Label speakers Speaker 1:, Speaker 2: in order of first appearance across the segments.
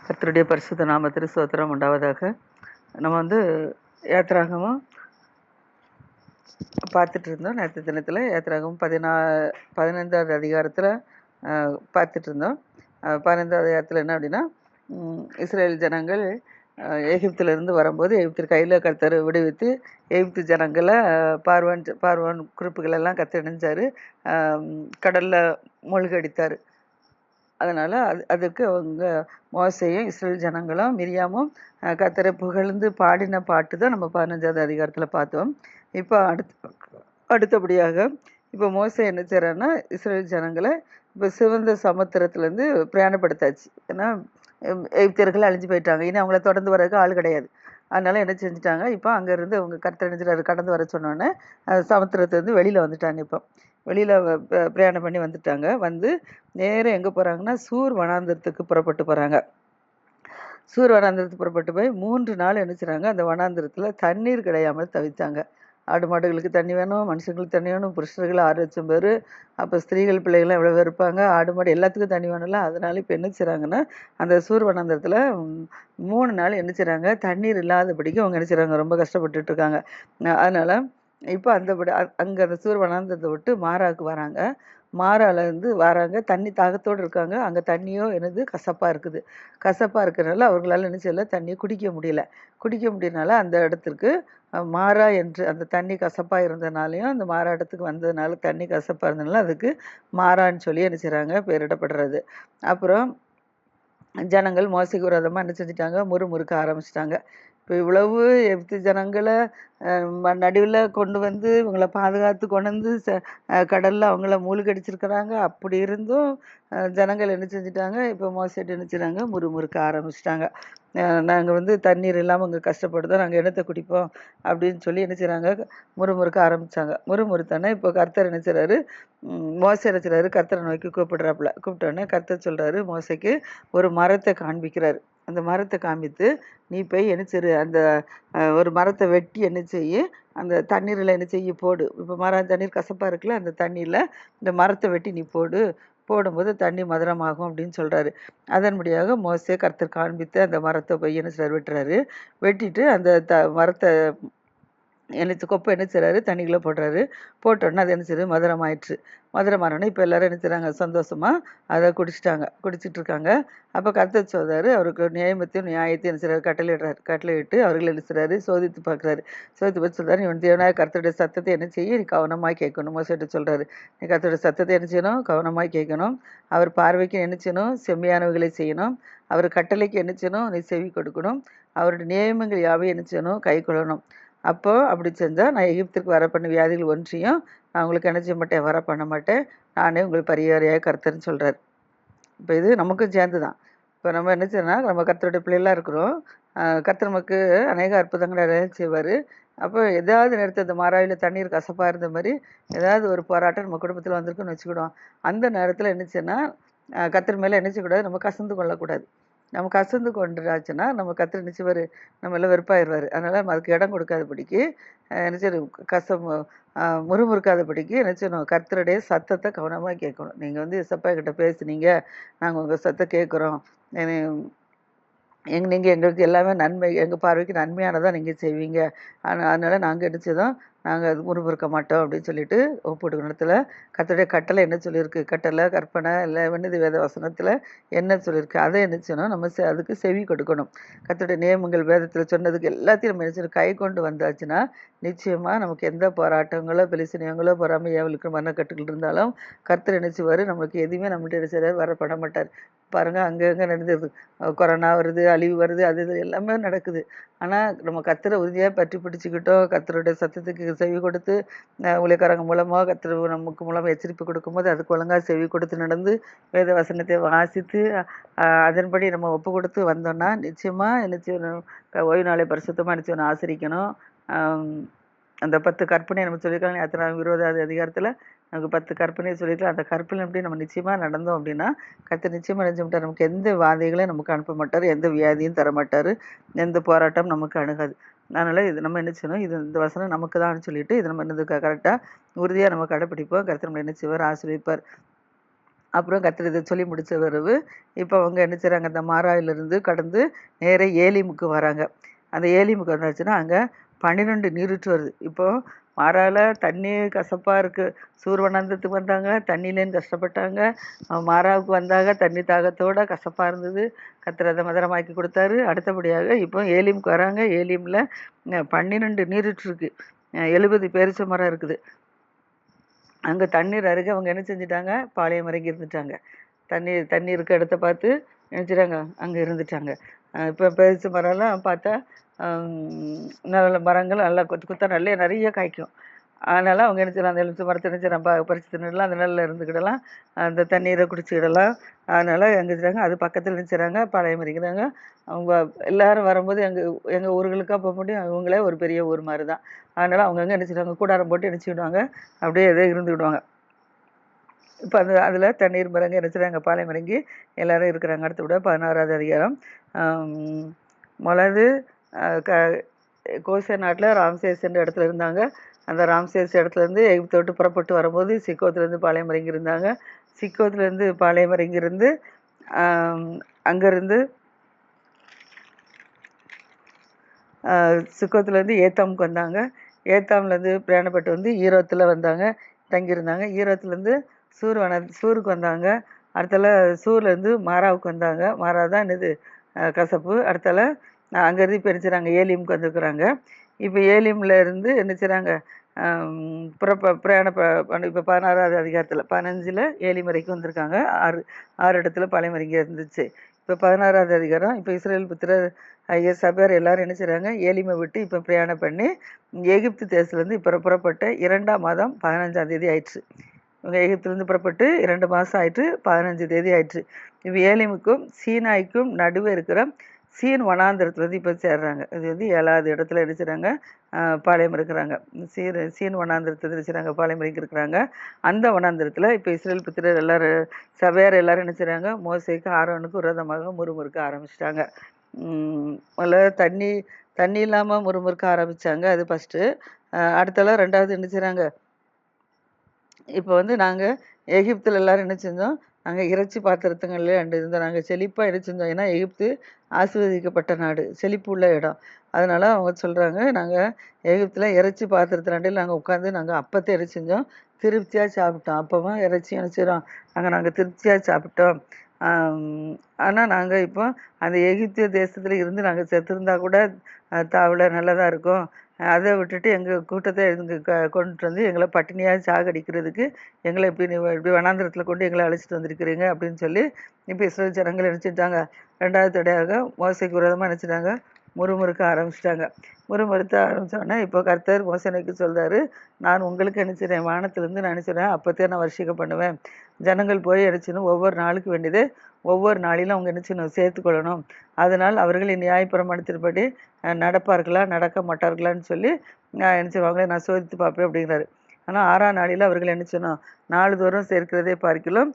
Speaker 1: கர்த்தருடைய பரிசுத்த நாமத்திற்கு ஸ்தோத்திரம் உண்டாவதாக. நம்ம யாத்திராகமும் பார்த்துட்டு இருந்தோம். நேற்று தினத்தில் யாத்திராகமும் 15வது அதிகாரத்தில் பார்த்துட்டு இருந்தோம். 15வது அதிகாரத்தில் என்ன அப்படின்னா, இஸ்ரேல் ஜனங்கள் எகிப்திலிருந்து வரும்போது எகிப்தில் கையில் கர்த்தர் விடுவித்து எகிப்து ஜனங்களை பார்வன் குறிப்புகளெல்லாம் கர்த்தர் இணைஞ்சார், கடலில் மூழ்கடித்தார். அதனால் அதுக்கு அவங்க மோசேயும் இஸ்ரேல் ஜனங்களும் மிரியாமும் கர்த்தரை புகழ்ந்து பாடின பாட்டு தான் நம்ம 15வது அதிகாரத்தில் பார்த்தோம். இப்போ அடுத்தபடியாக இப்போ மோசே என்ன செய்கிறான்னா, இஸ்ரேல் ஜனங்களை இப்போ சிவந்த சமுத்திரத்துலேருந்து பிரயாணப்படுத்தாச்சு. ஏன்னா எகிப்தியர்கள் அழிஞ்சு போயிட்டாங்க, இனி அவங்கள தொடர்ந்து வரதுக்கு ஆள் கிடையாது. அதனால என்ன செஞ்சுட்டாங்க, இப்போ அங்கேருந்து அவங்க கர்த்தர் நினைச்சிட்டாரு கடந்து வர சொன்னோன்னே சமுத்திரத்துலேருந்து வெளியில் வந்துட்டாங்க. இப்போ வெளியில் பிரயாணம் பண்ணி வந்துட்டாங்க. வந்து நேரம் எங்கே போகிறாங்கன்னா, சூர் வனாந்திரத்துக்கு புறப்பட்டு போகிறாங்க. சூர் வனாந்திரத்துக்கு புறப்பட்டு போய் 3 நாள் என்ன செய்கிறாங்க, அந்த வனாந்திரத்தில் தண்ணீர் கிடையாமல் தவித்தாங்க. ஆடு மாடுகளுக்கு தண்ணி வேணும், மனுஷங்களுக்கு தண்ணி வேணும், புருஷர்கள் 6,00,000 பேர், அப்போ ஸ்திரீகள் பிள்ளைகள்லாம் எவ்வளோ பேர் இருப்பாங்க, ஆடு மாடு எல்லாத்துக்கும் தண்ணி வேணும்ல. அதனால இப்போ என்ன செய்கிறாங்கன்னா, அந்த சூர் வனாந்திரத்தில் 3 நாள் என்ன செய்கிறாங்க, தண்ணீர் இல்லாதபடிக்கு அவங்க என்ன செய்கிறாங்க, ரொம்ப கஷ்டப்பட்டுட்டு இருக்காங்க. அதனால் இப்போ அங்கே அந்த சூர் வனாந்திரத்தை விட்டு மாராவுக்கு வராங்க. மாறாலேருந்து வராங்க, தண்ணி தாகத்தோடு இருக்காங்க. அங்கே தண்ணியோ கசப்பாக இருக்குது. கசப்பாக இருக்கிறனால அவர்களால் என்ன செய்யலை, தண்ணியை குடிக்க முடியனால அந்த இடத்துக்கு மாறா என்று, அந்த தண்ணி கசப்பாக இருந்தனாலையும் அந்த மாறா இடத்துக்கு வந்ததுனால தண்ணி கசப்பாக இருந்ததுனால அதுக்கு மாறான்னு சொல்லி என்ன செய்கிறாங்க, பேரிடப்படுறது. அப்புறம் ஜனங்கள் மோசைக்கு விரோதமாக என்ன செஞ்சிட்டாங்க, முறுமுறுக்க ஆரம்பிச்சிட்டாங்க. இப்போ இவ்வளவு எகிப்து ஜனங்களை நடுவில் கொண்டு வந்து இவங்களை பாதுகாத்து கொண்டு வந்து கடலில் அவங்கள மூழ்கடிச்சிருக்கிறாங்க. அப்படி இருந்தும் ஜனங்கள் என்ன செஞ்சிட்டாங்க, இப்போ மோசைட்டு என்ன செய்கிறாங்க, முறுமுறுக்க ஆரம்பிச்சிட்டாங்க. நாங்கள் தண்ணீர் இல்லாமல் இங்கே கஷ்டப்படுதோம், நாங்கள் என்னத்தை குடிப்போம் அப்படின்னு சொல்லி என்ன செய்கிறாங்க, முறுமுறுக்க ஆரம்பித்தாங்க. முறுமுறுத்தானே இப்போ கர்த்தர் என்ன செய்கிறாரு, மோசை என்ன செய்கிறாரு, கர்த்தரை நோக்கி கூப்பிட்டோன்னே கர்த்தர் சொல்கிறாரு, மோசைக்கு ஒரு மரத்தை காண்பிக்கிறாரு. அந்த மரத்தை காண்பித்து, நீ போய் என்ன செய்ய, அந்த ஒரு மரத்தை வெட்டி என்ன செய்ய, அந்த தண்ணீரில் என்ன செய்ய போடு. இப்போ தண்ணீர் கசப்பாக இருக்குல்ல, அந்த தண்ணியில் இந்த மரத்தை வெட்டி நீ போடும்போது தண்ணி மதுரமாகும் அப்படின்னு சொல்கிறாரு. அதன்படியாக மோசே கர்த்தர் காண்பித்து அந்த மரத்தை போய் என்ன செய்கிறார், வெட்டுறாரு. வெட்டிட்டு அந்த மரத்தை கொப்பை என்ன செய்கிறாரு, தண்ணிக்குள்ளே போடுறாரு. போட்டோன்னே அது என்ன செய்யுது, மதுரமாயிடுச்சு. மதுரமானோடனே இப்போ எல்லோரும் என்ன செய்கிறாங்க, சந்தோஷமாக அதை குடிச்சிட்டு இருக்காங்க. அப்போ கர்த்தர் சொல்கிறாரு, அவருக்கு நியாயத்தையும் என்ன செய்கிறாரு, கட்டளையிட்டு அவர்கள் என்ன செய்கிறாரு, சோதித்து பார்க்குறாரு. சோதித்து பார்த்து சொல்கிறாரு, நீ தேவனாய கர்த்தருடைய சத்தத்தை என்ன செய்ய, நீ கவனமாக கேட்கணும். மோசைட்ட சொல்கிறாரு, நீ கர்த்தருடைய சத்தத்தை என்ன செய்யணும், கவனமாக கேட்கணும். அவர் பார்வைக்கு என்ன செய்யணும், செம்மையானவைகளை செய்யணும். அவர் கட்டளைக்கு என்ன செய்யணும், நீ செவி கொடுக்கணும். அவருடைய நியமங்கள் யாவையும் என்ன செய்யணும், கை கொள்ளணும். அப்போது அப்படி செஞ்சால் நான் எகிப்திற்கு வர பண்ண வியாதிகள் ஒன்றையும் நான் உங்களுக்கு என்ன செய்ய மாட்டேன், வர பண்ண மாட்டேன், நானே உங்களுக்கு பரிகாரியாக கர்த்தர்னு சொல்கிறார். இப்போ இது நமக்கும் சேர்ந்து தான். இப்போ நம்ம என்ன செய்யணும்னா, நம்ம கர்த்தருடைய பிள்ளைகளாக இருக்கிறோம். கர்த்தர் நமக்கு அநேக அற்புதங்களை நிறைய செய்வார். அப்போ ஏதாவது நேரத்தில் இந்த மாறாவில் தண்ணீர் கசப்பாக இருந்த மாதிரி ஏதாவது ஒரு போராட்டம் நம்ம குடும்பத்தில் வந்திருக்குன்னு வச்சுக்கிடுவோம். அந்த நேரத்தில் என்ன செய்யணும், கர்த்தர் மேலே என்ன செய்யக்கூடாது, நம்ம கசந்து கொள்ளக்கூடாது. நம்ம கசந்து கொண்டுராச்சுன்னா நம்ம கர்த்தர் நிச்சயவார், நம்ம எல்லாம் வெறுப்பாயிடுவார். அதனால் நம்ம அதுக்கு இடம் கொடுக்காதபடிக்கு என்ன செய்யணும், முறுமுறுக்காதபடிக்கு என்ன செய்யணும், கர்த்தருடைய சத்தத்தை கவனமாக கேட்கணும். நீங்கள் எசப்பா கிட்ட பேசுனீங்க, நாங்கள் உங்கள் சத்தம் கேட்குறோம், நீங்கள் எங்களுக்கு எல்லாமே நன்மை, எங்கள் பார்வைக்கு நன்மையானதாக நீங்கள் செய்வீங்க, அதனால் நாங்கள் என்ன செய்தோம், நாங்கள் அது முறுமுறுக்க மாட்டோம் அப்படின்னு சொல்லிட்டு ஒப்புடுக்கிற இடத்துல கர்த்தருடைய கட்டளை என்ன சொல்லியிருக்கு, கட்டளை கற்பனை இல்லை வேத வசனத்தில் என்ன சொல்லியிருக்கு, அதை என்ன செய்யணும், நம்ம அதுக்கு செவி கொடுக்கணும். கர்த்தருடைய நியமங்கள் வேதத்தில் சொன்னதுக்கு எல்லாத்தையும் நம்ம என்ன செய்யணும், கை கொண்டு வந்தாச்சுன்னா நிச்சயமாக நமக்கு எந்த போராட்டங்களோ பெலிசினியங்களோ பொறாமையாவலுக்கு மரணக்கட்டுகள் இருந்தாலும் கர்த்தர் என்ன செய்வார், நம்மளுக்கு எதுவுமே நம்மள்ட்ட என்ன செய்வார், வர பண்ண மாட்டார். பாருங்கள், அங்கங்கே நடந்தது, கொரோனா வருது, அழிவு வருது, அது இது எல்லாமே நடக்குது. ஆனால் நம்ம கர்த்தரை உறுதியாக பற்றி பிடிச்சிக்கிட்டோம், கர்த்தருடைய சத்தத்துக்கு செவி கொடுத்து ஊழியக்காரங்க மூலமாக கர்த்தர் நமக்கு மூலமாக எச்சரிப்பு கொடுக்கும்போது அதுக்கு ஒழுங்காக செவி கொடுத்து நடந்து வேத வசனத்தை வாசித்து அதன்படி நம்ம ஒப்பு கொடுத்து வந்தோம்னா நிச்சயமாக என்ன செய்யணும், ஓய்வு நாளை பரிசுத்தமாக என்ன செய்யணும், ஆசரிக்கணும். அந்த 10 கற்பனை நம்ம சொல்லியிருக்காங்க, அத்தனை 20வது அதிகாரத்தில் நமக்கு 10 கற்பனையை சொல்லியிருக்கலாம். அந்த கற்பனை எப்படி நம்ம நிச்சயமாக நடந்தோம் அப்படின்னா கர்த்தர் நிச்சயமாக நினைச்ச மாட்டார், நமக்கு எந்த வாதைகளையும் நமக்கு அனுப்ப மாட்டார், எந்த வியாதியும் தர மாட்டார், எந்த போராட்டம் நமக்கு அணுகாது. அதனால் இது நம்ம என்ன செய்யணும், இந்த வசனம் நமக்கு தான் சொல்லிட்டு இது நம்ம கரெக்டாக உறுதியாக நம்ம கடைப்பிடிப்போம். கர்த்தர் நம்ம என்ன செய்வார், ஆசீர்வதிப்பார். அப்புறம் கர்த்தர் இதை சொல்லி முடிச்ச பிறகு இப்போ அவங்க என்ன செய்கிறாங்க, அந்த மாராயிலிருந்து கடந்து நேரே ஏலிமுக்கு வராங்க. அந்த ஏலிமுக்கு வந்தாச்சுன்னா அங்கே 12 நீரூற்று வருது. இப்போ மாறால தண்ணி கசப்பாக இருக்குது. சூர்வனந்தத்துக்கு வந்தாங்க, தண்ணியிலேன்னு கஷ்டப்பட்டாங்க. மாறாவுக்கு வந்தாங்க, தண்ணி தாகத்தோட கசப்பாக இருந்தது. கர்த்தர் அதை மதுரமாக்கி கொடுத்தாரு. அடுத்தபடியாக இப்போ ஏலிமுக்கு வராங்க. ஏலிமில் 12 நீரூற்று இருக்குது. 70 பேரிச்ச மரம் இருக்குது. அங்கே தண்ணீர் அருகே அவங்க என்ன செஞ்சிட்டாங்க, பாளையம் இறங்கி இருந்துட்டாங்க. தண்ணி இருக்க இடத்த பார்த்து நினச்சிட்டாங்க, அங்கே இருந்துட்டாங்க. இப்போ பேரிச்ச மரம்லாம் பார்த்தா நல்ல மரங்கள் நல்லா கொத்து கொத்தா நிறைய காய்க்கும். அதனால் அவங்க என்ன செய்யலாம், அந்த எலுமிச்சை மரத்தை என்ன செய்யலாம், பறித்து தின்னுடலாம், அந்த நிழல்ல இருந்துக்கிடலாம், அந்த தண்ணீரை குடிச்சிக்கிடலாம். அதனால் எங்கே செய்கிறாங்க, அது பக்கத்தில் என்ன செய்கிறாங்க, பாளையம் இறங்கிறாங்க. அவங்க எல்லாரும் வரும்போது எங்கள் ஊர்களுக்காக போக முடியும், அவங்களே ஒரு பெரிய ஊர் மாதிரி தான். அதனால் அவங்கங்க என்ன செய்வாங்க, கூடாரம் போட்டு நினச்சிக்கிடுவாங்க, அப்படியே எதோ இருந்துக்கிடுவாங்க. இப்போ அதில் தண்ணீர் மரங்க என்ன செய்கிறாங்க, பாளையம் இறங்கி எல்லோரும் இருக்கிறாங்க. அடுத்து விட 16வது அதிகாரம். முதலாவது கோசேன் நாட்டில் ராம்சேஸ் என்ற இடத்துல இருந்தாங்க. அந்த ராம்சேஸ் இடத்துலேருந்து எகிப்தை விட்டு புறப்பட்டு வரும்போது சிக்கோத்துலேருந்து பாளையம் இறங்கியிருந்தாங்க. சிக்கோத்துலேருந்து பாளையம் இறங்கியிருந்து அங்கேருந்து சிக்கோத்துலேருந்து ஏத்தாமுக்கு வந்தாங்க. ஏத்தாம்லேருந்து பிரயாணப்பட்டு வந்து ஈரோத்தில் வந்தாங்க, தங்கியிருந்தாங்க. ஈரோத்துலேருந்து சூருக்கு வந்தாங்க. அடுத்தால சூர்லேருந்து மாராவுக்கு வந்தாங்க. மாரா தான் என்னது கசப்பு. அடுத்தால அங்கேருந்து இப்போ என்ன செய்கிறாங்க, ஏலிமுக்கு வந்துருக்குறாங்க. இப்போ ஏலிமில் இருந்து என்ன செய்கிறாங்க, பிரயாணம் இப்போ 16வது அதிகாரத்தில் 15ல் ஏலிம் வரைக்கும் வந்திருக்காங்க. 6 இடத்துல பாளையம் இறங்கி இருந்துச்சு. இப்போ 16வது அதிகாரம். இப்போ இஸ்ரேல் புத்திரர் சபையார் எல்லாரும் என்ன செய்கிறாங்க, ஏலிமை விட்டு இப்போ பிரயாணம் பண்ணி எகிப்து தேசத்துலேருந்து இப்போ புறப்பட்ட 2ஆம் மாதம் 15ஆம் தேதி ஆயிடுச்சு. இவங்க எகிப்துலேருந்து புறப்பட்டு 2 மாதம் ஆயிட்டு 15 தேதி ஆயிடுச்சு. இப்போ ஏலிமுக்கும் சீனாய்க்கும் நடுவே இருக்கிற சீன் வனாந்திரத்துலேருந்து இப்போ சேர்றாங்க. இது வந்து 7வது இடத்துல என்ன செய்கிறாங்க, பாளையம் இருக்கிறாங்க. சீன் வனாந்திரத்தில் என்ன செய்கிறாங்க, பாளையம் இருக்கிறாங்க. அந்த வனாந்திரத்தில் இப்போ இஸ்ரேல் புத்திரர் எல்லோரும் சபையார் எல்லோரும் என்ன செய்கிறாங்க, மோசேக்கு ஆரோனுக்கு விரோதமாக முறுமுறுக்க ஆரம்பிச்சிட்டாங்க. முதல்ல தண்ணி இல்லாமல் முறுமுறுக்க ஆரம்பித்தாங்க, அது ஃபஸ்ட்டு. அடுத்தலாம் 2வது என்ன செய்கிறாங்க, இப்போ வந்து நாங்கள் எகிப்தில் எல்லோரும் என்ன செஞ்சோம், நாங்கள் இறைச்சி பாத்திரத்துங்கள்லேயே இருந்தோம். நாங்கள் செழிப்பாக என்ன செஞ்சோம், ஏன்னா எகிப்து ஆசீர்வதிக்கப்பட்ட நாடு, செழிப்பு உள்ள இடம். அதனால் அவங்க சொல்கிறாங்க, நாங்கள் எகிப்தில் இறைச்சி பாத்திரத்தினாண்டில் நாங்கள் உட்காந்து நாங்கள் அப்பத்தை என்ன செஞ்சோம், திருப்தியாக சாப்பிட்டோம். அப்பவும் இறைச்சி நினச்சிடும், நாங்கள் திருப்தியாக சாப்பிட்டோம். ஆனால் நாங்கள் இப்போ அந்த எகிப்திய தேசத்தில் இருந்து நாங்கள் செத்துருந்தா கூட தாவில் நல்லதாக இருக்கும். அதை விட்டுட்டு எங்கள் கூட்டத்தை கொண்டுட்டு வந்து எங்களை பட்டினியாக சாகடிக்கிறதுக்கு எங்களை இப்படி வனாந்திரத்தில் கொண்டு எங்களை அழைச்சிட்டு வந்திருக்கிறீங்க அப்படின்னு சொல்லி இப்போ இஸ்ரேல் ஜனங்கள் நினச்சிட்டாங்க. 2வது தடையாக மோசைக்கு விரோதமாக நினச்சிட்டாங்க, முறுமுறுக்க ஆரம்பிச்சிட்டாங்க. முறுமுறுத்த ஆரம்பித்தோடனே இப்போ கர்த்தர் மோசனைக்கு சொல்கிறாரு, நான் உங்களுக்கு நினச்சிறேன், வானத்திலேருந்து நான் நினச்சிடுறேன், அப்போத்தே நான் வர்ஷிக்க பண்ணுவேன். ஜனங்கள் போய் நினச்சிடணும், ஒவ்வொரு நாளுக்கு வேண்டியது ஒவ்வொரு நாளிலும் அவங்க நினச்சிடணும், சேர்த்துக்கொள்ளணும். அதனால் அவர்கள் நியாயப்பிரமாணத்தின்படி நடப்பார்களா நடக்க மாட்டார்களான்னு சொல்லி நினச்சிடுவாங்களே, நான் சோதித்து பார்ப்பேன் அப்படிங்கிறாரு. ஆனால் 6ஆம் நாளில் அவர்கள் நினச்சிடணும், நாளுதோறும் சேர்க்கிறதே பார்க்கலாம்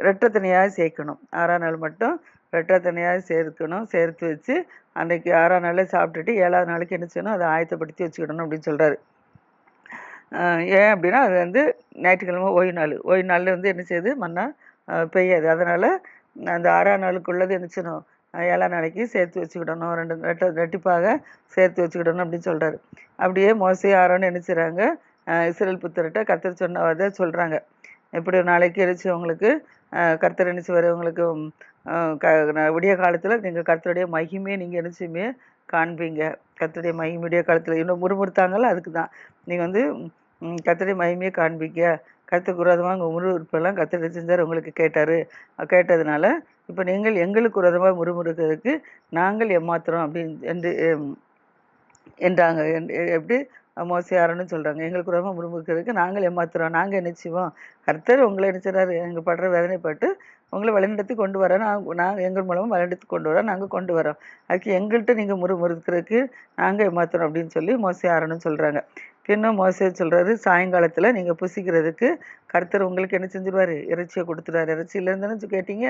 Speaker 1: ரெட்டத்தனையாக சேர்க்கணும். 6ஆம் நாள் மட்டும் ரெட்டத்தனையாக சேர்க்கணும், சேர்த்து வச்சு அன்றைக்கி 6ஆம் நாளில் சாப்பிட்டுட்டு 7வது நாளுக்கு என்ன செய்யணும், அதை ஆயத்தப்படுத்தி வச்சுக்கிடணும் அப்படின்னு சொல்கிறாரு. ஏன் அப்படின்னா அது வந்து ஞாயிற்றுக்கிழமை ஓய்வு நாளில் வந்து என்ன செய்யுது, மண்ணா பெய்யாது. அதனால் அந்த 6ஆம் நாளுக்குள்ளது என்ன செய்யணும், 7ஆம் நாளைக்கு சேர்த்து வச்சுக்கிடணும், ரெட்டிப்பாக சேர்த்து வச்சுக்கிடணும் அப்படின்னு சொல்கிறாரு. அப்படியே மோசே ஆரோன்னு என்ன செய்கிறாங்க, இஸ்ரேல் புத்திரர்கிட்ட கர்த்தர் சொன்னதை சொல்கிறாங்க. எப்படி ஒரு நாளைக்கு எழுச்சி உங்களுக்கு கர்த்தர் என்ன செய்வார், உங்களுக்கு விடிய காலத்தில் நீங்கள் கர்த்தருடைய மகிமையை நீங்கள் என்ன செய்யுமே காண்பீங்க. கர்த்தருடைய மகிமை விடிய காலத்தில் இன்னும் முறுமுறுத்தாங்கல்ல, அதுக்கு தான் நீங்கள் வந்து கர்த்தருடைய மகிமையை காண்பீங்க. கர்த்தருக்கு விரோதமாக உங்கள் முறுமுறுப்பெல்லாம் கர்த்தர் செஞ்சார், உங்களுக்கு கேட்டதுனால இப்போ நீங்கள் எங்களுக்கு விரோதமாக முறுமுறுக்கிறதுக்கு நாங்கள் ஏமாத்துறோம் அப்படின்னு என்றாங்க. எப்படி மோசே ஆரோன்னு சொல்கிறாங்க, எங்களுக்கு விரோதமாக முறுமுறுக்கிறதுக்கு நாங்கள் ஏமாத்துறோம், நாங்கள் என்ன செய்வோம், கர்த்தர் உங்களை என்ன செய்றாரு, எங்கள் படுற வேதனைப்பட்டு உங்களை வழிநடத்தி கொண்டு வரோம், நாங்கள் எங்கள் மூலமாக வழிநடத்தி கொண்டு வரோம், நாங்கள் கொண்டு வரோம், அதுக்கு எங்கள்கிட்ட நீங்கள் முறுமுறுக்கிறதுக்கு நாங்கள் ஏமாத்துறோம் அப்படின்னு சொல்லி மோசே ஆரோன்னு சொல்கிறாங்க. இன்னும் மோசே சொல்கிறாரு, சாயங்காலத்தில் நீங்கள் புசிக்கிறதுக்கு கர்த்தர் உங்களுக்கு என்ன செஞ்சிருவார், இறைச்சியை கொடுத்துருவார். இறைச்சி இல்லைன்னு கேட்டீங்க,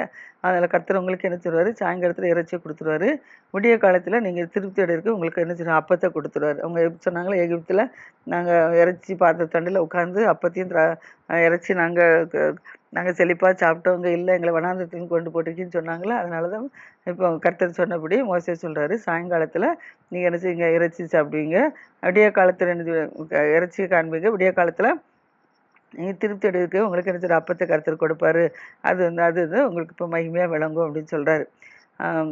Speaker 1: அதில் கர்த்தர் உங்களுக்கு என்ன செய்வார், சாயங்காலத்தில் இறைச்சியை கொடுத்துருவாரு. விடிய காலத்தில் நீங்கள் திருப்தியோடு இருக்க உங்களுக்கு என்ன செய்யணும், அப்பத்தை கொடுத்துருவார். அவங்க எப்படி சொன்னாங்களோ, எகிப்தில் நாங்கள் இறைச்சி பாத்திர தண்டில் உட்காந்து அப்பத்தையும் இறைச்சி நாங்கள் நாங்கள் செழிப்பாக சாப்பிட்டவங்க இல்லை, எங்களை வனாந்தரத்துக்கு கொண்டு போட்டிருக்கீன்னு சொன்னாங்களே. அதனால தான் இப்போ கர்த்தர் சொன்னபடி மோசே சொல்கிறாரு, சாயங்காலத்தில் நீங்கள் என்ன செய்யுங்க, இறைச்சி சாப்பிடுவீங்க, விடிய காலத்தில் என்ன இறைச்சி காண்பீங்க, விடிய காலத்தில் நீங்கள் திருப்தி அடைவுக்கு உங்களுக்கு என்ன செய்ய அப்பத்தை கர்த்தர் கொடுப்பாரு, அது வந்து அது வந்து உங்களுக்கு இப்போ மகிமையாக விளங்கும் அப்படின்னு சொல்கிறாரு.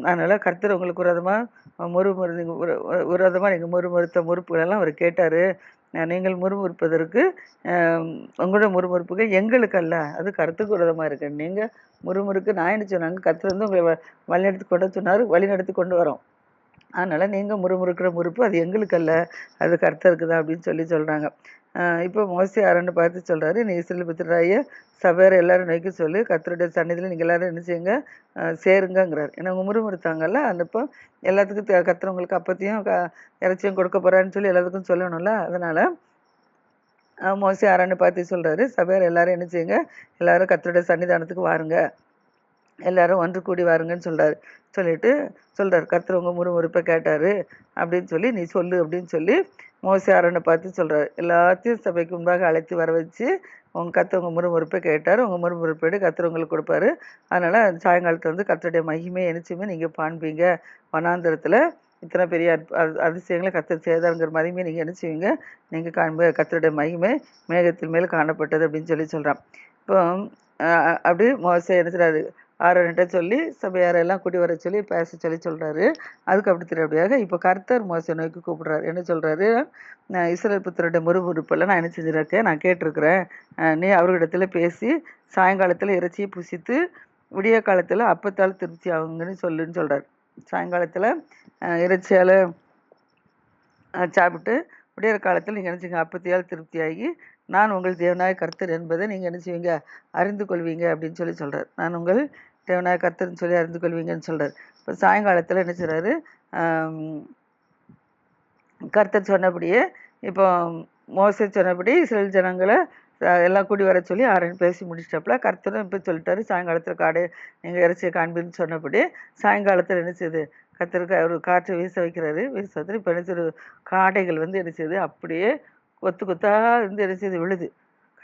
Speaker 1: அதனால் கர்த்தர் உங்களுக்கு விரோதமாக நீங்கள் முறுமுறுத்த முறுப்புகளெல்லாம் அவர் கேட்டார். நீங்கள் முறுமுறுப்பதற்கு உங்களோட முறுமுறுப்புகள் எங்களுக்கு அல்ல, அது கருத்துக்கு விரோதமாக இருக்கு. நீங்கள் முறுமுறுக்கு நான் என்ன சொன்னாங்க, கர்த்தர் வந்து உங்களை வழிநடத்தி கொண்டு சொன்னார், வழிநடத்தி கொண்டு வரோம். அதனால் நீங்கள் முறுமுறுக்கிற முறுப்பு அது எங்களுக்கு அல்ல, அது கர்த்தருக்கு தான் அப்படின்னு சொல்கிறாங்க. இப்போ மோசே ஆரோனை பார்த்து சொல்கிறாரு, நீ இஸ்ரவேல் புத்திரராகிய சபையார் எல்லாரும் நோக்கி சொல்லு, கர்த்தருடைய சந்நிதியில் நீங்கள் எல்லாரும் என்ன செய்யுங்க, சேருங்கங்கிறார். ஏன்னா அவங்க முறுமுறுத்தாங்கல்ல, அந்த இப்போ எல்லாத்துக்கும் கர்த்தர் உங்களுக்கு அப்பத்தையும் இறைச்சியும் கொடுக்க போகிறான்னு சொல்லி எல்லாத்துக்கும் சொல்லணும்ல. அதனால் மோசே ஆரோனை பார்த்து சொல்கிறாரு, சபையார் எல்லாரும் என்ன செய்யுங்க, எல்லாரும் கர்த்தருடைய சன்னிதானத்துக்கு வாருங்க, எல்லாரும் ஒன்று கூடி வாருங்கன்னு சொல்லிட்டு சொல்கிறார், கர்த்தர் உங்கள் முறுமுறுப்பை கேட்டார் அப்படின்னு சொல்லி நீ சொல்லு அப்படின்னு சொல்லி மோசே ஆரோனை பார்த்து சொல்கிறார். எல்லாத்தையும் சபைக்கு முன்பாக அழைத்து வர வச்சு கர்த்தர் உங்கள் முறுமுறுப்பை கேட்டார், உங்கள் முறுமுறுப்பேடு கர்த்தர் உங்களுக்கு கொடுப்பாரு. அதனால் சாயங்காலத்தில் வந்து கர்த்தருடைய மகிமை என்னச்சுமே நீங்கள் காண்பீங்க, வனாந்தரத்தில் இத்தனை பெரிய அதிசயங்களை கர்த்தர் செய்தாருங்கிற மகிமையை நீங்கள் என்ன செய்வீங்க, நீங்கள் காண்ப கர்த்தருடைய மகிமை மேகத்தின் மேல் காணப்பட்டது அப்படின்னு சொல்கிறான். இப்போ அப்படி மோசே என்ன செய்றாரு, ஆரோன்கிட்ட சொல்லி சபையாரெல்லாம் கூட்டி வர சொல்லி பேச சொல்கிறாரு. அதுக்கு அப்படி திருப்படியாக இப்போ கர்த்தர் மோசே நோக்கி கூப்பிடுறாரு. என்ன சொல்கிறாரு, நான் இஸ்ரவேல் புத்திரருடைய முறுமுறுப்பெல்லாம் நான் என்ன செஞ்சுருக்கேன், நான் கேட்டிருக்கிறேன், நீ அவர்களிடத்தில் பேசி சாயங்காலத்தில் இறைச்சியை புசித்து விடிய காலத்தில் அப்பத்தால் திருப்தி ஆகுங்கன்னு சொல்லுன்னு சொல்கிறார். சாயங்காலத்தில் இறைச்சியால் சாப்பிட்டு விடிய காலத்தில் நீங்கள் நினச்சிங்க அப்பத்தியால் திருப்தியாகி நான் உங்கள் தேவனாய கர்த்தர் என்பதை நீங்கள் என்ன செய்வீங்க, அறிந்து கொள்வீங்க அப்படின்னு சொல்கிறார். நான் உங்கள் தேவனாய கர்த்தர்னு சொல்லி அறிந்து கொள்வீங்கன்னு சொல்கிறார். இப்போ சாயங்காலத்தில் என்ன செய்கிறாரு, கர்த்தர் சொன்னபடியே இப்போ மோசே சொன்னபடி இஸ்ரவேல் ஜனங்களை எல்லாம் கூடி வர சொல்லி ஆரோன் பேசி முடிச்சிட்டப்பல கர்த்தரும் இப்போ சொல்லிட்டாரு, சாயங்காலத்தில் காடு நீங்கள் இறைச்சியை காண்பீன்னு சொன்னபடி சாயங்காலத்தில் என்ன செய்யுது, கர்த்தருக்கு அவர் காற்றை வீச வைக்கிறாரு. வீச வைத்து இப்போ என்ன செய்யுது, காடைகள் வந்து என்ன செய்யுது, அப்படியே கொத்து கொத்தாக இருந்து என்ன செய்யுது விழுது.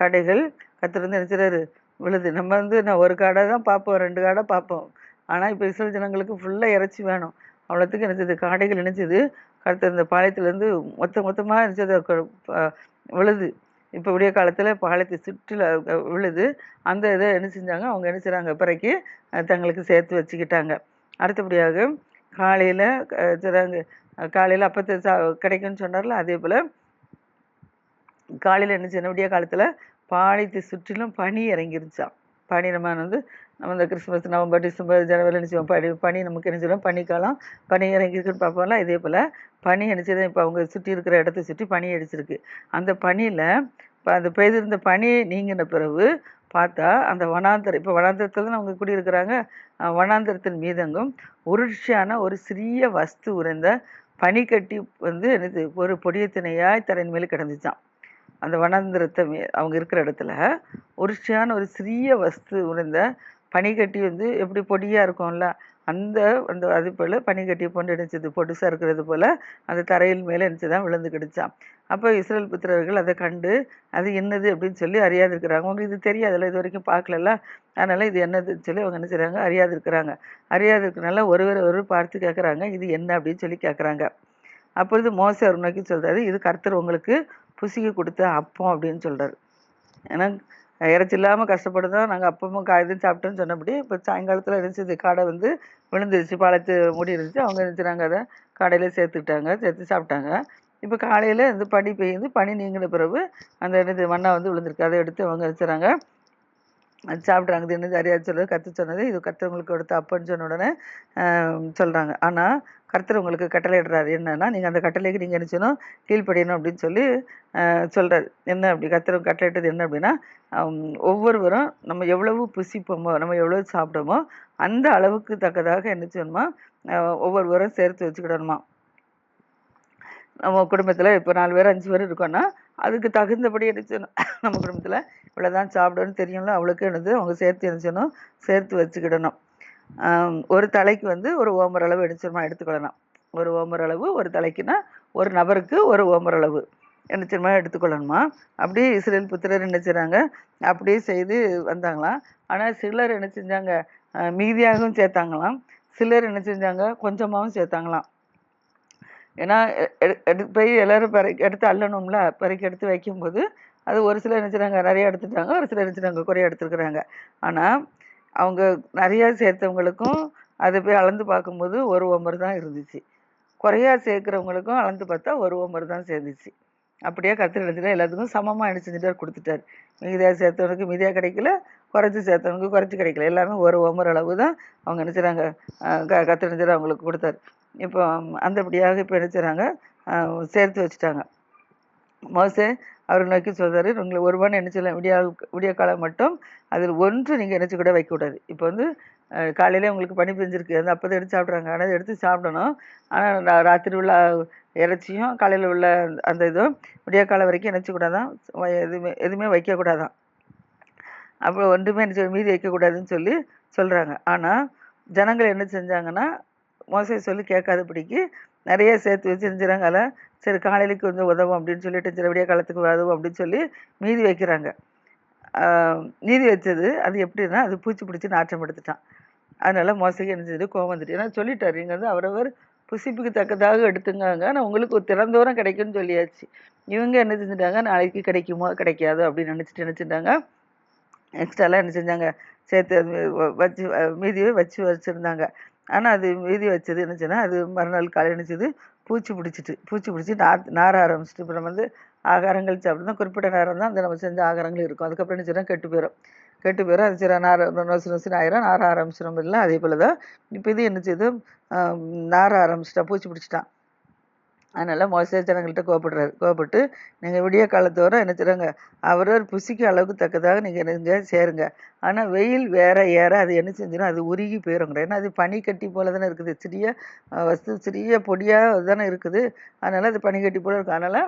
Speaker 1: காடைகள் கர்த்தர் வந்து என்ன செய்கிறாரு, விழுது. நம்ம வந்து நான் ஒரு காடை தான் பார்ப்போம், 2 காடை பார்ப்போம். ஆனால் இப்போ இஸ்ரவேல் ஜனங்களுக்கு ஃபுல்லாக இறைச்சி வேணும். அவ்வளோத்துக்கு என்ன செய்யுது, காடைகள் என்ன செய்யுது, கர்த்தர் இந்த பாளையத்துலேருந்து மொத்தமாக என்ன செய்யுது விழுது. இப்போ விடிய காலத்தில் பாளையத்தை சுற்றில விழுது. அந்த இதை என்ன செஞ்சாங்க, அவங்க என்ன செய்கிறாங்க, பிறகு தங்களுக்கு சேர்த்து வச்சுக்கிட்டாங்க. அடுத்தபடியாக காலையில் செய்கிறாங்க, காலையில் அப்பத்தை கிடைக்கும்னு சொன்னார்ல, அதே போல் காலையில் என்ன செய்யணும், விடிய காலத்தில் பாளையத்தை சுற்றிலும் பனி இறங்கிருச்சான். பனி நம்ம வந்து நம்ம இந்த கிறிஸ்மஸ், நவம்பர், டிசம்பர், ஜனவரி என்ன செய்வோம், பனி நமக்கு என்ன செய்வோம், பனிக்காலம், பனி இறங்கிருக்குன்னு பார்ப்போம்ல. இதே போல் பனி அடிச்சது இப்போ அவங்க சுற்றி இருக்கிற இடத்த சுற்றி பனி அடிச்சிருக்கு. அந்த பனியில் இப்போ அந்த பெய்திருந்த பனி நீங்கின பிறகு பார்த்தா அந்த வனாந்தரம், இப்போ வனாந்தரத்தில் தான் அவங்க குடியிருக்கிறாங்க, வனாந்தரத்தின் மீதெங்கும் உருட்சியான ஒரு சிறிய வஸ்து உறைந்த பனிக்கட்டி வந்து என்னது ஒரு பொடிய திணையாய் தரையின் மேலே கிடந்துச்சான். அந்த வனாந்திரத்தை அவங்க இருக்கிற இடத்துல உருட்சியான ஒரு சிறிய வஸ்து உறைந்த பனிக்கட்டி வந்து எப்படி பொடியாக இருக்கும்ல, அந்த அந்த அது போல் பனிக்கட்டியை போன்று நினச்சது பொடுசாக இருக்கிறது போல் அந்த தரையில் மேலே நினச்சி தான் விழுந்து கிடச்சான். அப்போ இஸ்ரவேல் புத்திரர்கள் அதை கண்டு அது என்னது அப்படின்னு சொல்லி அறியாது இருக்கிறாங்க. அவங்களுக்கு இது தெரியாதுல்ல, இது வரைக்கும் பார்க்கல, அதனால் இது என்னதுன்னு சொல்லி அவங்க என்ன செய்கிறாங்க, அறியாது இருக்கிறாங்க. அறியாது இருக்கிறனால ஒருவர் பார்த்து கேட்குறாங்க, இது என்ன அப்படின்னு சொல்லி கேட்குறாங்க. அப்பொழுது மோசே அவர் நோக்கி சொல்கிறாரு, இது கர்த்தர் உங்களுக்கு புசிக்க கொடுத்த அப்பம் அப்படின்னு சொல்கிறார். ஏன்னா இறைச்சி இல்லாமல் கஷ்டப்படுதோம், நாங்கள் அப்பமும் காய்தும் சாப்பிட்டோன்னு சொன்னபடி இப்போ சாயங்காலத்தில் இருந்துச்சு காடை வந்து விழுந்துருச்சு, பாலத்து மூடி இருந்துச்சு. அவங்க நினச்சினாங்க அதை காடையில் சேர்த்து சாப்பிட்டாங்க. இப்போ காலையில் இந்த பனி பெய்யுது, பனி நீங்கின பிறகு அந்த என்னது மண்ணா வந்து விழுந்திருக்கு. அதை எடுத்து அவங்க வச்சுறாங்க, சாப்பிட்றாங்க. இது என்னது அறியாது சொல்கிறது, கர்த்தர் சொன்னது, இது கர்த்தர் உங்களுக்கு எடுத்த அப்பன்னு சொன்ன உடனே சொல்கிறாங்க. ஆனால் கர்த்தர் உங்களுக்கு கட்டளை இடுறாரு என்னன்னா, நீங்கள் அந்த கட்டளைக்கு நீங்கள் என்ன செய்யணும், கீழ்ப்படியணும் அப்படின்னு சொல்லி சொல்கிறார். என்ன அப்படி கர்த்தர் கட்டளை இட்டது என்ன அப்படின்னா, ஒவ்வொருவரும் நம்ம எவ்வளவு புசிப்போமோ, நம்ம எவ்வளவு சாப்பிடுமோ அந்த அளவுக்கு தக்கதாக என்ன செய்யணுமா, ஒவ்வொருவரும் சேர்த்து வச்சுக்கிடணுமா. நம்ம குடும்பத்தில் இப்போ 4 பேர் 5 பேர் இருக்கோன்னா அதுக்கு தகுந்தபடி என்ன செய்யணும், நம்ம குடும்பத்தில் இவ்வளோதான் சாப்பிடணும்னு தெரியும்ல, அவளுக்கு என்னது அவங்க சேர்த்து என்ன செய்யணும், சேர்த்து வச்சுக்கிடணும். ஒரு தலைக்கு வந்து ஒரு ஓமர் அளவு எடுத்துக்கொள்ளலாம். ஒரு ஓமர் அளவு ஒரு தலைக்குன்னா ஒரு நபருக்கு ஒரு ஓமர் அளவு. என்ன செய்யணுமா எடுத்துக்கொள்ளணுமா. அப்படியே இஸ்ரேல் புத்திரர் என்ன செய்கிறாங்க, அப்படியே செய்து வந்தாங்களாம். ஆனால் சிலர் என்ன செஞ்சாங்க, மீதியாகவும் சேர்த்தாங்களாம். சிலர் என்ன செஞ்சாங்க, கொஞ்சமாகவும் சேர்த்தாங்களாம். ஏன்னா எடுத்து போய் எல்லாரும் எடுத்து அள்ளணும்ல, பறக்கி எடுத்து வைக்கும்போது அது ஒரு சிலர் என்ன செய்றாங்க, நிறைய எடுத்துட்டாங்க, ஒரு சிலர் என்ன செய்றாங்க, குறைய எடுத்துருக்குறாங்க. ஆனால் அவங்க நிறையா சேர்த்தவங்களுக்கும் அதை போய் அளந்து பார்க்கும்போது ஒரு ஒம்பர் தான் இருந்துச்சு. குறையா சேர்க்குறவங்களுக்கும் அளந்து பார்த்தா ஒரு ஒம்பர் தான் சேர்ந்துச்சு. அப்படியே கர்த்தர் எடுத்துட்டா எல்லாத்துக்கும் சமமாக என்ன செஞ்சுட்டார், கொடுத்துட்டார். மீதியாக சேர்த்தவனுக்கு மீதியாக கிடைக்கல, குறைச்சி சேர்த்தவனுக்கு குறைச்சி கிடைக்கல. எல்லாமே ஒரு ஒம்பர் அளவு தான் அவங்க என்ன செய்கிறாங்க, கர்த்தர் என்ன செய்றார், அவங்களுக்கு கொடுத்தாரு. இப்போ அந்தபடியாக இப்போ என்ன செய்கிறாங்க, சேர்த்து வச்சுட்டாங்க. மோசே அவர் நோக்கி சொல்றாரு, உங்களை ஒருவன் என்ன செய்யலாம், விடிய காலம் மட்டும் அதில் ஒன்று நீங்கள் நினச்சி கூட வைக்கக்கூடாது. இப்போ வந்து காலையிலே உங்களுக்கு பனி பெஞ்சிருக்கு, அந்த அப்போ தான் எடுத்து சாப்பிட்றாங்க. ஆனால் எடுத்து சாப்பிடணும். ஆனால் ராத்திரி உள்ள இறைச்சியும் காலையில் உள்ள அந்த இதுவும் விடிய காலம் வரைக்கும் நினச்சிக்கூடாதான், எதுவுமே வைக்கக்கூடாதான். அப்புறம் ஒன்றுமே என்ன மீதி வைக்கக்கூடாதுன்னு சொல்லி சொல்கிறாங்க. ஆனால் ஜனங்கள் என்ன செஞ்சாங்கன்னா, மோசே சொல்லி கேட்காதபடிக்கு நிறைய சேர்த்து வச்சு செஞ்சுறாங்க. அதில் சரி காலையிலைக்கு கொஞ்சம் உதவும் அப்படின்னு சொல்லிட்டு, சரி விடிய காலத்துக்கு உதவும் அப்படின்னு சொல்லி மீதி வைக்கிறாங்க. மீதி வச்சது அது எப்படின்னா, அது பூச்சி பிடிச்சி நாற்றம் எடுத்துட்டான். அதனால மோசைக்கு என்ன செஞ்சு கோவம் வந்துட்டு, ஏன்னா சொல்லிட்டாரு, நீங்கள் வந்து அவரவர் புசிப்புக்கு தக்கதாக எடுத்துங்காங்க, ஆனால் உங்களுக்கு ஒரு திறந்தோரம் கிடைக்கும்னு சொல்லியாச்சு. இவங்க என்ன செஞ்சுட்டாங்க, நாளைக்கு கிடைக்குமோ கிடைக்காதோ அப்படின்னு நினச்சிட்டாங்க. எக்ஸ்ட்ராலாம் என்ன செஞ்சாங்க, சேர்த்து வச்சு மீதியை வச்சுருந்தாங்க. ஆனால் அது மீதி வச்சது என்ன சொன்னால், அது மறுநாள் காலை நினச்சது பூச்சி பிடிச்சி நார ஆரம்பிச்சிட்டு. இப்போ நம்ம வந்து ஆகாரங்கள் சாப்பிட்றோம், குறிப்பிட்ட நேரம் தான் அந்த நம்ம செஞ்ச ஆகாரங்கள் இருக்கும். அதுக்கப்புறம் என்ன செய்யணும், கெட்டு போயிடும். அது சரி நொசு ஆயிரும், நார ஆரம்பிச்சிடும். இல்லை அதே போல் தான் இப்போ இது என்ன செய்யுது, நார ஆரம்பிச்சிட்டான், பூச்சி பிடிச்சிட்டான். அதனால் மோசே ஜனங்கள்கிட்ட கோவப்பட்டு நீங்கள் விடிய காலத்தோறும் என்ன செய்கிறாங்க, அவரவர் புசிக்கு அளவுக்கு தக்கதாக நீங்கள் சேருங்க. ஆனால் வெயில் ஏற அது என்ன செஞ்சிடும், அது உருகி போயிடுங்க. ஏன்னா அது பனிக்கட்டி போல தானே இருக்குது, சிறிய பொடியாக தானே இருக்குது. அதனால் அது பனிக்கட்டி போல இருக்கும். அதனால்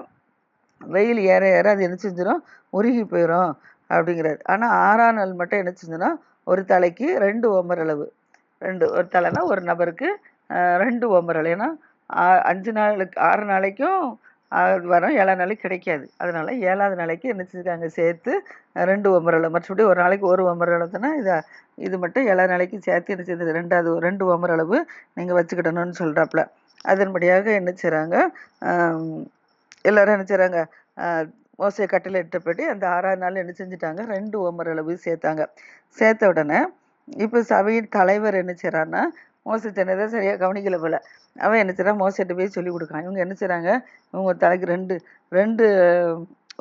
Speaker 1: வெயில் ஏற அது என்ன செஞ்சிடும், உருகி போயிடும் அப்படிங்கிறாரு. ஆனால் 6ஆம் நாள் மட்டும் என்ன செஞ்சுன்னா, ஒரு தலைக்கு 2 ஓமர் அளவு, ஒரு தலைனா ஒரு நபருக்கு 2 ஓமர் அளவு. ஏன்னா 5 நாளுக்கு 6 நாளைக்கும் வரும், 7ஆம் நாளைக்கு கிடைக்காது. அதனால் 7ஆவது நாளைக்கு என்ன செஞ்சுருக்காங்க, சேர்த்து 2 ஓமர் அளவு. மற்றபடி ஒரு நாளைக்கு ஒரு ஓமர் அளவுனா இது மட்டும் 7ஆவது நாளைக்கு சேர்த்து என்ன செய்யுது, 2 ஓமர் அளவு நீங்கள் வச்சுக்கிடணும்னு சொல்கிறாப்புல. அதன்படியாக என்ன செய்கிறாங்க, எல்லோரும் என்ன செய்கிறாங்க, மோசே கட்டளை இட்டபடி அந்த 6ஆவது நாள் என்ன செஞ்சுட்டாங்க, 2 ஓமர் அளவு சேர்த்த உடனே இப்போ சபையின் தலைவர் என்ன செய்கிறான்னா, மோசே சொன்னதை சரியாக கவனிக்கல போல். அவன் என்ன செய்கிறான், மோசேட்ட போய் சொல்லி கொடுக்கான். இவங்க என்ன செய்கிறாங்க, இவங்க தலைக்கு ரெண்டு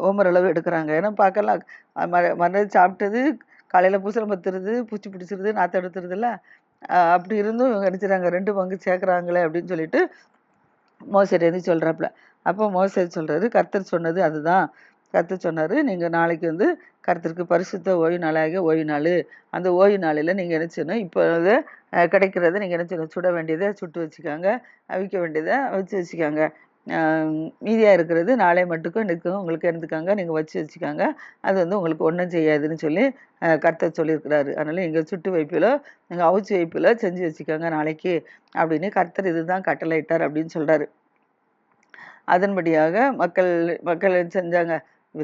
Speaker 1: ஓமர் அளவு எடுக்கிறாங்க. ஏன்னா பார்க்கலாம், மறுநாள் சாப்பிட்டது காலையில் பூசலம் பத்துருது, பூச்சி பிடிச்சிருது, நாற்று எடுத்துருதுல்ல. அப்படி இருந்தும் இவங்க என்ன செய்கிறாங்க, 2 பங்கு சேர்க்குறாங்களே அப்படின்னு சொல்லிட்டு மோசேட்டேருந்து சொல்கிறாப்புல. அப்போ மோசே சொல்கிறாரு, கர்த்தர் சொன்னது அதுதான். கர்த்தர் சொன்னார், நீங்கள் நாளைக்கு வந்து கர்த்தருக்கு பரிசுத்த ஓய்வு நாளாக ஓய்வு நாள். அந்த ஓய்வு நாளில் நீங்கள் என்ன செய்யணும், இப்போ கிடைக்கிறத நீங்கள் என்ன செய்யணும், சுட வேண்டியதை சுட்டு வச்சுக்காங்க, அவிக்க வேண்டியதை வச்சுக்காங்க. மீதியாக இருக்கிறது நாளை மட்டுக்கும் நிற்கும் உங்களுக்கு எடுத்துக்காங்க, நீங்கள் வச்சுக்காங்க. அது வந்து உங்களுக்கு ஒன்றும் செய்யாதுன்னு சொல்லி கர்த்தர் சொல்லியிருக்கிறாரு. அதனால் நீங்கள் சுட்டு வைப்பிலோ நீங்கள் அவிச்சு வைப்பிலோ செஞ்சு வச்சுக்கோங்க நாளைக்கு அப்படின்னு கர்த்தர் இதுதான் கட்டளை இட்டார் அப்படின்னு சொல்கிறாரு. அதன்படியாக மக்கள் செஞ்சாங்க.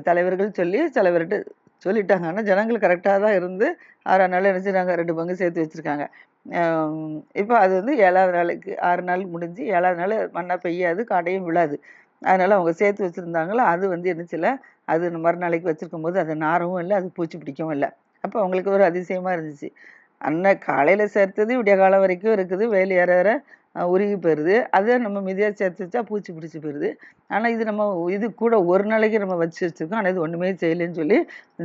Speaker 1: தலைவர்கள் சொல்லி சிலவர்கிட்ட சொல்லிட்டாங்க. ஆனால் ஜனங்கள் கரெக்டாக தான் இருந்து 6ஆம் நாள் என்ன செய்றாங்க, 2 பங்கு சேர்த்து வச்சுருக்காங்க. இப்போ அது வந்து 7ஆவது நாளைக்கு 6 நாள் முடிஞ்சு 7ஆவது நாள் மண்ணா பெய்யாது, காடையும் விழாது. அதனால் அவங்க சேர்த்து வச்சுருந்தாங்களோ அது வந்து என்ன செய்யல, அது மறுநாளைக்கு வச்சுருக்கும் போது அது நாரவும் இல்லை, அது பூச்சி பிடிக்கவும் இல்லை. அப்போ அவங்களுக்கு ஒரு அதிசயமாக இருந்துச்சு. காலையில் சேர்த்தது விடிய காலம் வரைக்கும் இருக்குது, வெயில் ஏற உருகி போயிடுது. அதை நம்ம மிதியாக சேர்த்து வச்சா பூச்சி பிடிச்சி போயிடுது. ஆனால் இது கூட ஒரு நாளைக்கு நம்ம வச்சு வச்சுருக்கோம், ஆனால் இது ஒன்றுமே செய்யலைன்னு சொல்லி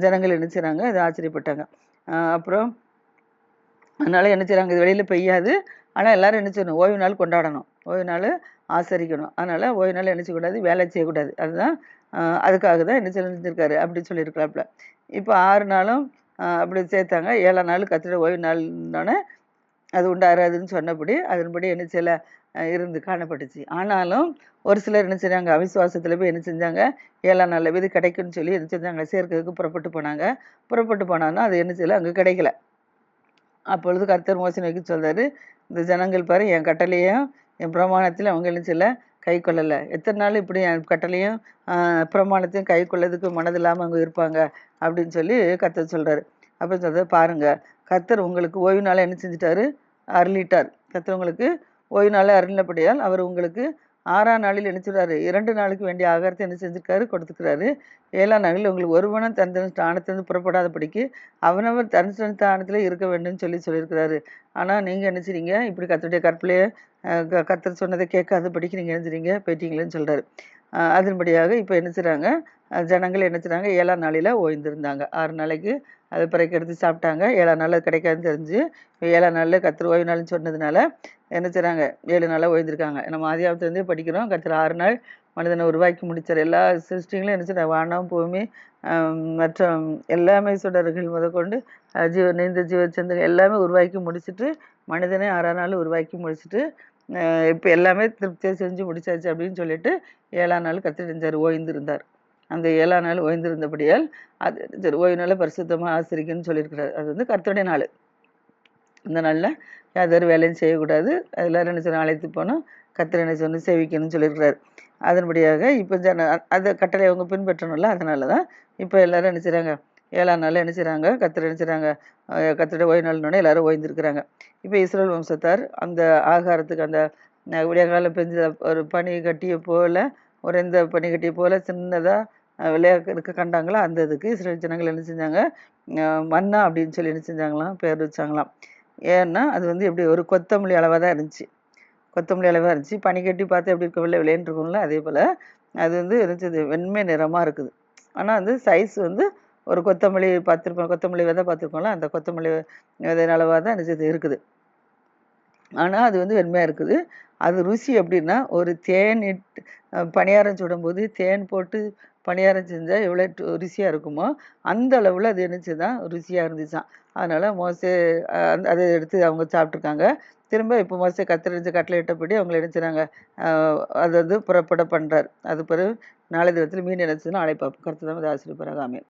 Speaker 1: ஜனங்கள் என்ன செய்கிறாங்க, இது ஆச்சரியப்பட்டாங்க. அப்புறம் அதனால் என்ன செய்கிறாங்க, இது வெளியில் பெய்யாது, ஆனால் எல்லோரும் என்ன செய்யணும், ஓய்வு நாள் கொண்டாடணும், ஓய்வு நாள் ஆசரிக்கணும். அதனால் ஓய்வு நாள் என்ன செய்யக்கூடாது, வேலை செய்யக்கூடாது. அதுதான் அதுக்காக தான் என்ன செஞ்சுருக்காரு அப்படி சொல்லியிருக்கிறாப்புல. இப்போ 6 நாளும் அப்படி சேர்த்தாங்க. 7ஆம் நாள் கர்த்தருடைய ஓய்வு நாள்னோடனே அது உண்டாராதுன்னு சொன்னபடி அதன்படி என்ன செய்யல இருந்து காணப்பட்டுச்சு. ஆனாலும் ஒரு சிலர் என்ன செஞ்சாங்க, அவிசுவாசத்தில் போய் என்ன செஞ்சாங்க, 7ஆம் நாளில் இது கிடைக்குன்னு சொல்லி என்ன செஞ்சாங்க, சேர்க்கிறதுக்கு புறப்பட்டு போனாங்கன்னா அது என்ன செய்யலை, அங்கே கிடைக்கல. அப்பொழுது கர்த்தர் மோசே நோக்கி சொல்றாரு, இந்த ஜனங்கள் பாரு என் கட்டளையும் என் பிரமாணத்தில் அவங்க என்ன செய்யல கை கொள்ளலை, எத்தனை நாள் இப்படி என் கட்டளையும் பிரமாணத்தையும் கை கொள்ளதுக்கு மனதில்லாமல் அவங்க இருப்பாங்க அப்படின்னு சொல்லி கர்த்தர் சொல்கிறாரு. அப்போ சொல்கிறது பாருங்க, கர்த்தர் உங்களுக்கு ஓய்வு நாளை என்ன செஞ்சிட்டாரு, அருளிட்டார். கர்த்தர் உங்களுக்கு ஓய்வு நாளை அருளினபடியால் அவர் உங்களுக்கு 6ஆம் நாளில் என்ன சொல்கிறாரு, 2 நாளுக்கு வேண்டிய ஆகாரத்தை என்ன செஞ்சுருக்காரு, கொடுத்துக்கிறாரு. 7ஆம் நாளில் உங்களுக்கு ஒருவனும் தன் தன் ஸ்தானத்திலிருந்து புறப்படாதபடிக்கு அவனவர் தன் தன் ஸ்தானத்தில் இருக்க வேண்டும்னு சொல்லியிருக்கிறாரு. ஆனால் நீங்கள் என்ன செய்றீங்க, இப்படி கர்த்தருடைய கற்பலையை கர்த்தர் சொன்னதை கேட்காதபடிக்கு நீங்கள் என்ன செய்றீங்க, போயிட்டீங்களேன்னு சொல்கிறாரு. அதன்படியாக இப்போ என்ன செய்கிறாங்க, ஜனங்கள் என்ன செய்கிறாங்க, 7ஆம் நாளில் ஓய்ந்திருந்தாங்க. 6 நாளைக்கு அது பிறகு எடுத்து சாப்பிட்டாங்க. 7ஆம் நாள் அது கிடைக்காதுன்னு தெரிஞ்சு 7ஆம் நாளில் கர்த்தர் ஓய்வு நாள்னு சொன்னதுனால என்ன செய்கிறாங்க, 7 நாளாக ஓய்ந்திருக்காங்க. நம்ம ஆதியாகமத்திலேருந்தே படிக்கிறோம், கர்த்தர் 6 நாள் மனிதனை உருவாக்கி முடித்தார். எல்லா சிருஷ்டிகளும் என்ன செய்றாங்க, வானம் பூமி மற்றும் எல்லாமே சுடர்கள் முதற்கொண்டு நீந்த ஜீவச்சந்துகள் எல்லாமே உருவாக்கி முடிச்சுட்டு மனிதனை 6ஆம் நாள் உருவாக்கி முடிச்சுட்டு இப்போ எல்லாமே திருப்தியாக செஞ்சு முடிச்சாச்சு அப்படின்னு சொல்லிட்டு 7ஆம் நாள் கர்த்தர் செஞ்சார், ஓய்ந்திருந்தார். அந்த 7ஆம் நாள் ஓய்ந்திருந்தபடியால் அது சரி ஓய்வு நாளை பரிசுத்தமாக ஆசிரிக்கணும்னு சொல்லியிருக்கிறார். அது வந்து கர்த்தருடைய நாள். இந்த நாளில் யாதொரு வேலையும் செய்யக்கூடாது, எல்லோரும் என்ன செய்யணும், அழைத்து போனோம், கர்த்தர் என்ன செய்யணும், சேவிக்கணும்னு சொல்லியிருக்கிறார். அதன்படியாக இப்போ அந்த கட்டளை அவங்க பின்பற்றணும்ல, அதனால தான் இப்போ எல்லோரும் என்ன செய்கிறாங்க, 7ஆம் நாளில் என்ன செய்கிறாங்க, கர்த்தர் என்ன செய்கிறாங்க, கர்த்தருடைய ஓய்வு நாள்னோடனே எல்லோரும் ஓய்ந்திருக்கிறாங்க. இப்போ இஸ்ரவேல் வம்சத்தார் அந்த ஆகாரத்துக்கு அந்த விடியற்காலம் பெஞ்ச ஒரு பனி கட்டியை போல் உறைந்த பனி கட்டியை போல் சின்னதாக விளையாக்க கண்டாங்களா, அந்த இதுக்கு இஸ்ரவேல் ஜனங்கள் என்ன செஞ்சாங்க, மன்னா அப்படின்னு சொல்லி என்ன செஞ்சாங்களாம், பேர் வச்சாங்களாம். ஏன்னா அது வந்து எப்படி ஒரு கொத்தமல்லி அளவாக தான் இருந்துச்சு, கொத்தமல்லி அளவாக இருந்துச்சு. பனி கட்டி பார்த்து எப்படி இருக்க விளையாண்டு இருக்கும்ல, அதே போல் அது வந்து இருந்துச்சு, வெண்மை நிறமாக இருக்குது. ஆனால் வந்து சைஸ் வந்து ஒரு கொத்தமல்லி பார்த்துருப்போம், கொத்தமல்லி விதை பார்த்துருக்கோம்ல, அந்த கொத்தமல்லி விதை அளவாக தான் நினச்சது இருக்குது. ஆனால் அது வந்து வெண்மையாக இருக்குது. அது ருசி எப்படின்னா, ஒரு தேன் பணியாரம் சுடும்போது தேன் போட்டு பணியாரம் செஞ்சால் எவ்வளோ ருசியாக இருக்குமோ அந்த அளவில் அது என்னச்சு தான் ருசியாக இருந்துச்சான். அதனால் மோசே அதை எடுத்து அவங்க சாப்பிட்ருக்காங்க. திரும்ப இப்போ மோசே கத்தரிஞ்ச கட்டளையிட்டபடி அவங்களை என்ன செய்கிறாங்க, அது வந்து புறப்பட பண்ணுறார். அது பிறகு நாளை தினத்தில் மீன் நினைச்சதுன்னா அழைப்பாப்பு. கருத்து தான் ஆசிரியப்பாராக. ஆமென்.